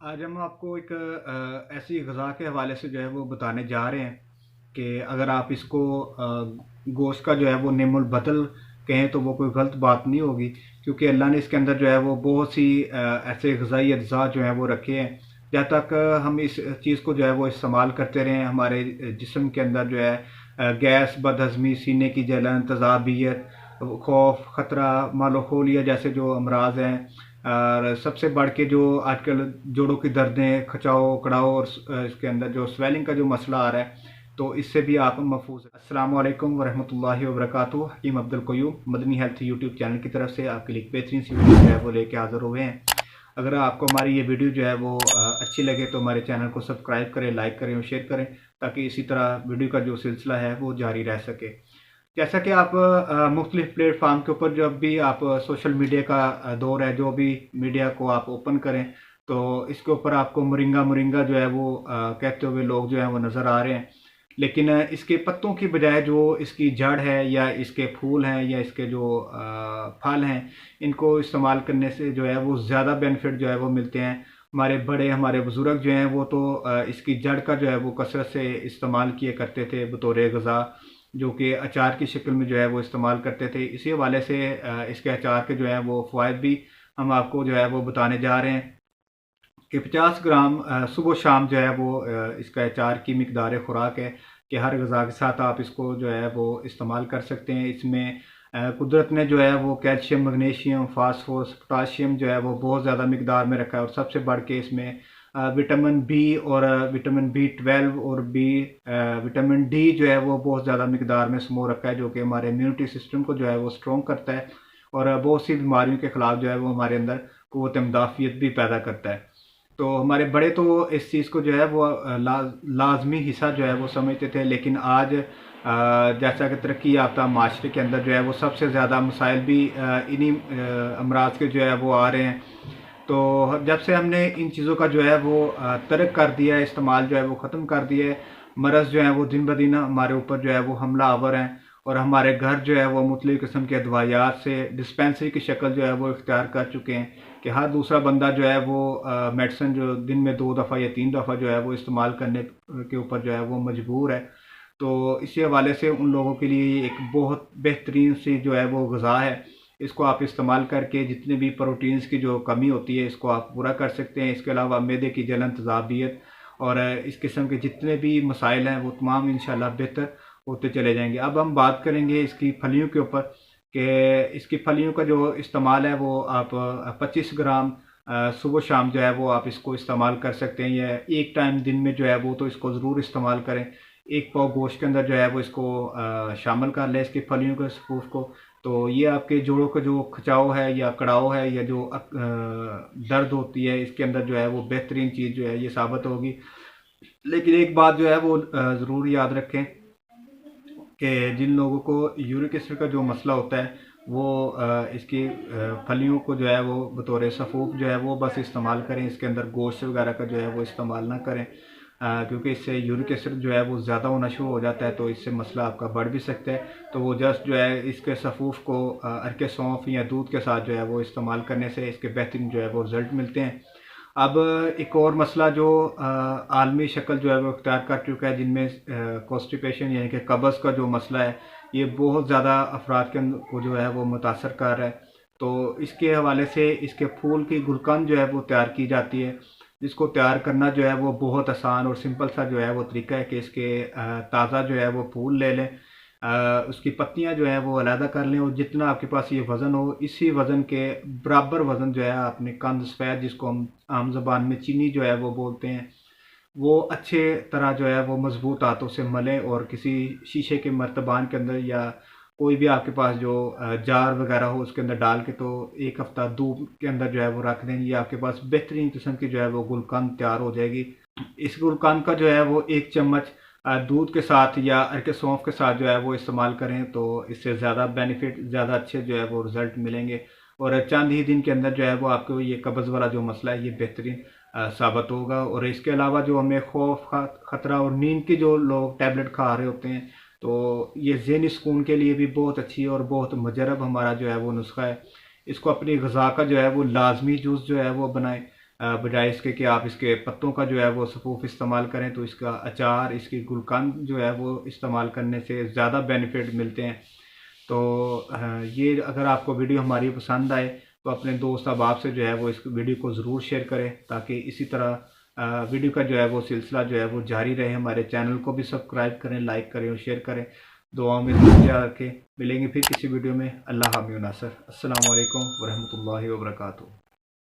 आज हम आपको एक ऐसी गज़ा के हवाले से जो है वो बताने जा रहे हैं कि अगर आप इसको गोश्त का जो है वो नेमुल बदल कहें तो वो कोई गलत बात नहीं होगी, क्योंकि अल्लाह ने इसके अंदर जो है वो बहुत सी ऐसे ग़िज़ाई अज्जा जो हैं वो रखे हैं। जब तक हम इस चीज़ को जो है वो इस्तेमाल करते रहें, हमारे जिस्म के अंदर जो है गैस, बदहज़मी, सीने की जलन, तेज़ाबियत, खौफ, ख़तरा, मालोखोलिया जैसे जो अमराज हैं, और सबसे बढ़ के जो आजकल जोड़ों की दर्दें, खिंचाव, कड़ाव और इसके अंदर जो स्वेलिंग का जो मसला आ रहा है, तो इससे भी आप महफूज हैं। अस्सलाम वालेकुम वरहमतुल्लाहि वबरकातुहू। Hakim Abdul Qayyum Madani health YouTube channel की तरफ से आपके लिए एक बेहतरीन सी वीडियो जो है वो लेके हाज़िर हुए हैं। अगर आपको हमारी ये वीडियो जो है वो अच्छी लगे तो हमारे चैनल को सब्सक्राइब करें, लाइक करें और शेयर करें, ताकि इसी तरह वीडियो का जो सिलसिला है वो जारी रह सके। जैसा कि आप मुख्तलिफ प्लेटफार्म के ऊपर जब भी आप सोशल मीडिया का दौर है, जो भी मीडिया को आप ओपन करें तो इसके ऊपर आपको मोरिंगा मोरिंगा जो है वो कहते हुए लोग जो हैं वो नज़र आ रहे हैं। लेकिन इसके पत्तों की बजाय जो इसकी जड़ है या इसके फूल हैं या इसके जो फल हैं, इनको इस्तेमाल करने से जो है वो ज़्यादा बेनिफिट जो है वो मिलते हैं। हमारे बड़े, हमारे बुज़ुर्ग जो हैं वो तो इसकी जड़ का जो है वो कसरत से इस्तेमाल किए करते थे बतौर ग़िज़ा, जो कि अचार की शक्ल में जो है वो इस्तेमाल करते थे। इसी हवाले से इसके अचार के जो है वो फ़वाइद भी हम आपको जो है वो बताने जा रहे हैं कि 50 ग्राम सुबह शाम जो है वो इसका अचार की मिकदार खुराक है कि हर ग़िज़ा के साथ आप इसको जो है वो इस्तेमाल कर सकते हैं। इसमें कुदरत ने जो है वो कैल्शियम, मैग्नीशियम, फास्फोरस, पोटाशियम जो है वो बहुत ज़्यादा मिकदार में रखा है, और सबसे बढ़ के इसमें विटामिन बी और विटामिन B12 और विटामिन डी जो है वो बहुत ज़्यादा मिकदार में समो रखा है, जो कि हमारे इम्यूनिटी सिस्टम को जो है वो स्ट्रॉन्ग करता है और बहुत सी बीमारियों के ख़िलाफ़ जो है वो हमारे अंदर क़ुव्वत मुदाफ़ियत भी पैदा करता है। तो हमारे बड़े तो इस चीज़ को जो है वो लाजमी हिस्सा जो है वो समझते थे, लेकिन आज जैसा कि तरक्की याफ्ता माशरे के अंदर जो है वो सबसे ज़्यादा मसाइल भी इन्हीं अमराज के जो है वो आ रहे हैं। तो जब से हमने इन चीज़ों का जो है वो तर्क कर दिया है, इस्तेमाल जो है वो ख़त्म कर दिया है, मरज़ जो है वो दिन ब दिन हमारे ऊपर जो है वो हमला आवर हैं, और हमारे घर जो है वो मुख्तलिफ़ किस्म के दवाइयात से डिस्पेंसरी की शक्ल जो है वो इख्तियार कर चुके हैं कि हर दूसरा बंदा जो है वो मेडिसिन जो दिन में 2 दफ़ा या 3 दफ़ा जो है वो इस्तेमाल करने के ऊपर जो है वो मजबूर है। तो इसी हवाले से उन लोगों के लिए एक बहुत बेहतरीन सी जो है वो ग़िज़ा है। इसको आप इस्तेमाल करके जितने भी प्रोटीन्स की जो कमी होती है इसको आप पूरा कर सकते हैं। इसके अलावा मैदे की जलन, तेज़ाबियत और इस किस्म के जितने भी मसाइल हैं वो तमाम इंशाल्लाह बेहतर होते चले जाएंगे। अब हम बात करेंगे इसकी फलियों के ऊपर कि इसकी फलियों का जो इस्तेमाल है वो आप 25 ग्राम सुबह शाम जो है वो आप इसको इस्तेमाल कर सकते हैं, या एक टाइम दिन में जो है वो तो इसको ज़रूर इस्तेमाल करें। एक पाव गोश्त के अंदर जो है वो इसको शामिल कर लें, इसकी फलियों के सफ़ूफ को। तो ये आपके जोड़ों का जो खिंचाव है या कड़ाव है या जो दर्द होती है, इसके अंदर जो है वो बेहतरीन चीज़ जो है ये साबित होगी। लेकिन एक बात जो है वो ज़रूर याद रखें कि जिन लोगों को यूरिक एसिड का जो मसला होता है वो इसकी फलियों को जो है वो बतौर सफ़ूफ जो है वो बस इस्तेमाल करें। इसके अंदर गोश्त वगैरह का जो है वो इस्तेमाल ना करें, क्योंकि इससे यूरिक एसिड जो है वो ज़्यादा होना शुरू हो जाता है, तो इससे मसला आपका बढ़ भी सकता है। तो वो जस्ट जो है इसके सफ़ूफ को अरके सौंफ या दूध के साथ जो है वो इस्तेमाल करने से इसके बेहतरीन जो है वो रिज़ल्ट मिलते हैं। अब एक और मसला जो आलमी शक्ल जो है वो इख्तियार कर चुका है, जिनमें कॉन्स्टिपेशन यानी कि कब्ज़ का जो मसला है ये बहुत ज़्यादा अफराद के को जो है वो मुतासर कर रहा है। तो इसके हवाले से इसके फूल की गुलकंद जो है वो तैयार की जाती है, जिसको तैयार करना जो है वो बहुत आसान और सिंपल सा जो है वो तरीका है कि इसके ताज़ा जो है वो फूल ले लें, उसकी पत्तियां जो है वो अलहदा कर लें, और जितना आपके पास ये वज़न हो इसी वज़न के बराबर वज़न जो है आपने कंद सफ़ेद, जिसको हम आम ज़बान में चीनी जो है वो बोलते हैं, वो अच्छे तरह जो है वो मज़बूत हाथों से मलें और किसी शीशे के मर्तबान के अंदर या कोई भी आपके पास जो जार वगैरह हो उसके अंदर डाल के तो एक हफ़्ता धूप के अंदर जो है वो रख दें। ये आपके पास बेहतरीन किस्म की जो है वो गुलकंद तैयार हो जाएगी। इस गुलकंद का जो है वो 1 चम्मच दूध के साथ या अरके सौंफ के साथ जो है वो इस्तेमाल करें तो इससे ज़्यादा बेनिफिट, ज़्यादा अच्छे जो है वो रिज़ल्ट मिलेंगे, और चंद ही दिन के अंदर जो है वो आपको ये कब्ज़ वाला जो मसला है ये बेहतरीन साबित होगा। और इसके अलावा जो हमें खौफ, ख़तरा और नींद की जो लोग टैबलेट खा रहे होते हैं, तो ये ज़हनी सुकून के लिए भी बहुत अच्छी और बहुत मुजरब हमारा जो है वो नुस्खा है। इसको अपनी ग़िज़ा का जो है वो लाजमी जूस जो है वो बनाएं। बजाय इसके कि आप इसके पत्तों का जो है वो सफ़ूफ इस्तेमाल करें, तो इसका अचार, इसकी गुलकंद जो है वो इस्तेमाल करने से ज़्यादा बेनिफिट मिलते हैं। तो ये अगर आपको वीडियो हमारी पसंद आए तो अपने दोस्त अहबाब से जो है वो इस वीडियो को ज़रूर शेयर करें, ताकि इसी तरह वीडियो का जो है वो सिलसिला जो है वो जारी रहे। हमारे चैनल को भी सब्सक्राइब करें, लाइक करें और शेयर करें। दुआ में दुआ रखें। मिलेंगे फिर किसी वीडियो में। अल्लाह हामिद नासर। अस्सलाम वालेकुम वरहमतुल्लाहि वबरकातुहू।